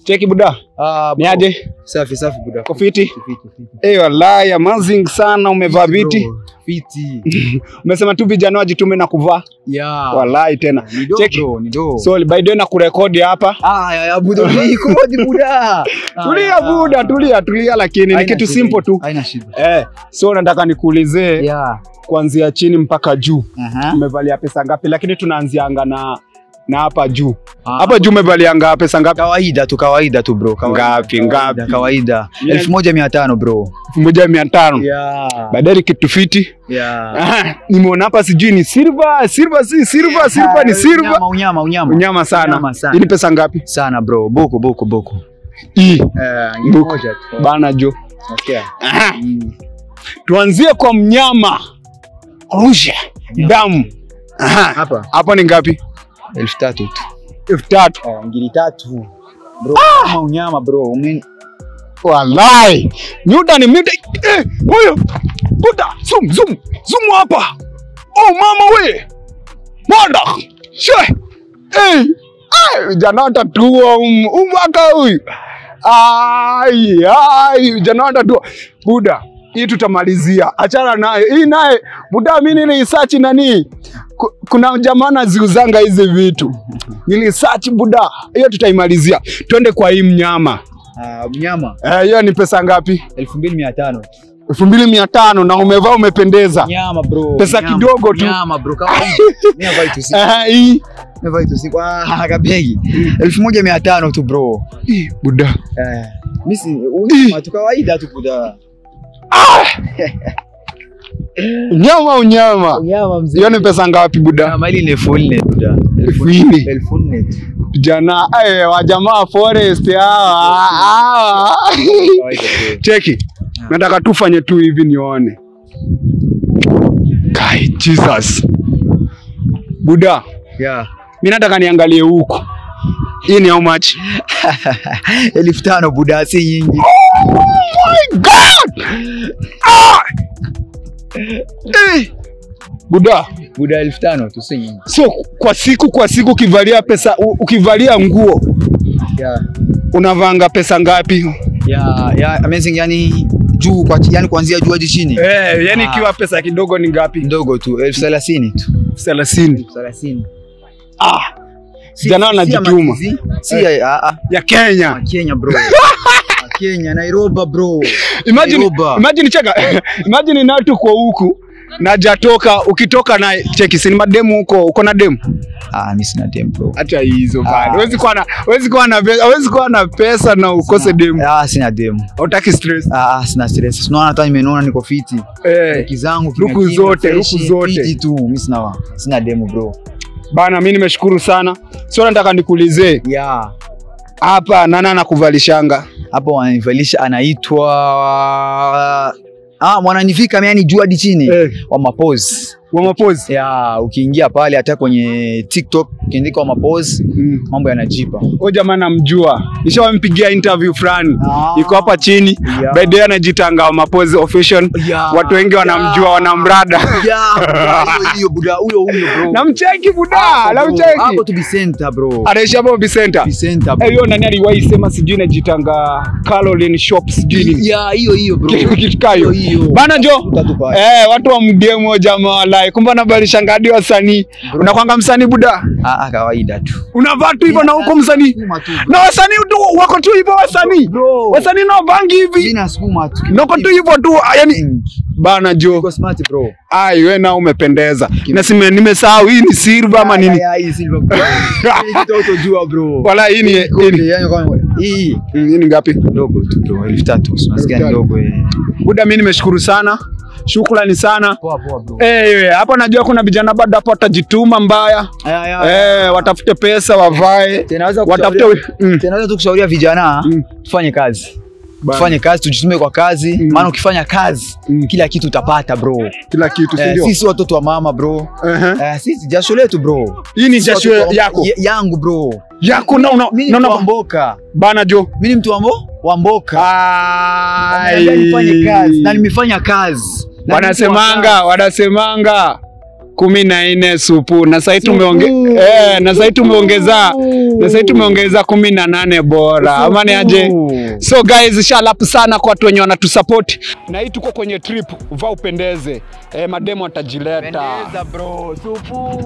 Cheki buda. Ni aje? Safi buda. Kofiti? Wallahi amazing sana umevaa viti. Fiti. Umesema tu vijana wajitume na kuvaa. Yeah. Wallahi tena. Cheki bro, ni do. So by the way na kurekodi hapa. Ya buda ni kodi buda. Tulia buda, tulia lakini ni kitu simple tu. Haina shida. So nataka nikuulize kuanzia chini mpaka juu. Umevalia pesa ngapi? Lakini tunaanzianga na hapa juu. Hapa juu umevalianga pesa ngapi? Kawaida tu bro. Ngapi? Kawaida. 1500 bro. 1500. Yeah. Badari kitu fiti. Yeah. Nimeona hapa sijui ni silver ni silver. Unyama sana. Hii pesa ngapi? Sana bro. Boko. Hii. Bana jo. Okay. Tuanzie kwa mnyama. Rusha. Damu. Hapa ni ngapi? 3000 tu. 3000. Ngiri 3. Bro, kama unyama bro. Wallahi. Muda ni muda. Huyo. Buda, zoom hapa. Oh mama we. Manda. She. Jana tatua umwaka huyu. Jana tatua. Buda, hii tutamalizia. Achana naye. Hii naye buda mimi nilisearch nani? Kuna jamaa anaziuzanga hizi vitu. Nilisearch buda. Hiyo tutaimalizia. Twende kwa hii mnyama. Mnyama. Hiyo ni pesa ngapi? 2500. 2500 na umevaa umependeza. Nyama bro. Pesa kidogo tu. Nyama bro. Kama mimi navaa tu siku. Hii. Navaa tu siku. Kabegi. 1500 tu bro. Buda. Mimi tu kawaida tu buda. Unyama mzee. Hiyo ni pesa ngapi buda? Kama ile 1400 buda. 1400. Jana wajamaa forest hawa. Cheki. Nataka tufanye tu hivi nione. Kai Jesus. Buda. Yeah. Mimi nataka niangalie huko. Hii ni how much? 1500 buda, si nyingi. Oh my God. Buda 1500 tu, si nyingi. So kwa siku ukivalia ukivalia nguo. Yeah. Unavanga pesa ngapi? Amazing, yani juu yani kuanzia juu hadi chini. Yani ikiwa pesa kidogo ni ngapi? Ndogo tu 30,000 tu. 30. Jana anajituma. Si ya Kenya. Kenya bro. Kenya, Nairobi bro. Imagine cheka. Imagine na tu kwa huku na jatoka ukitoka na cheki si mademu huko uko na demu. Mimi sina demu bro. Acha hizo bado. Huwezi kuwa na pesa na ukose demu. Sina demu. Hutaki stress? Sina stress. Unaona hata nimeona niko fiti. Kizangu ruku zote. Fiti tu. Mimi sina demu bro. Bana mimi nimeshukuru sana. Sio nataka nikuulize. Hapa nani anakuvalishanga? Hapo wananivalisha anaitwa mwananifika yani juu hadi chini wa mapose. Ukiingia pale hata kwenye TikTok ukiandika wa mapose mambo yanajipa. Jamaa namjua. Nishawampigia interview fulani. Yuko hapa chini. By the way anajitanga wa mapose official. Watu wengi wanamjua, wanamrada. Hiyo buda, huyo bro. Namcheki buda, Hapo to be center bro. Anaisha hapo be center. Hiyo nani aliwahi sema sijui najitanga Caroline Shops sijui. Hiyo bro. Kitikayo. Bana jo. Watu wa mdemo jamaa like kumbe anabalishanga hadi wasanii. Unakwanga msanii buda? Kawaida tu. Unavaa tu hivyo na huko msanii. Na wasanii tu wako tu hivyo wasanii. Wasanii na bangi hivi. Mimi nasukuma tu. Nako tu hivyo tu yani bana jo. Uko smart bro. Wewe na umependeza. Na nimesahau hii ni silver ama nini? Hii silver bro. Hii jua bro. Wala hii ni hii ni ngapi? Ndogo tu bro. 3000. Unasikia ndogo Buda mimi nimeshukuru sana. Shukrani sana. Poa bro. Hapa najua kuna vijana bado hapo watajituma mbaya. Watafute pesa wavae. Tunaweza tukushauria vijana tufanye kazi. Tufanye kazi, tujitume kwa kazi. Maana ukifanya kazi kila kitu utapata bro. Kila kitu si ndio? Sisi watoto wa mama bro. Sisi jasho letu bro. Hii ni jasho yako? Yangu bro. Yako na mboka. Bana jo. Mimi ni mtu wa mboka. Nifanye kazi. Na nimefanya kazi. Wanasemanga 14 supu na sasa tumeongeza 18 bora. Ama ni aje? So guys, shalap sana kwa watu wenye wanatusupport. Na hii tuko kwenye trip, vaa upendeze. Mademo atajileta. Pendeza bro, supu.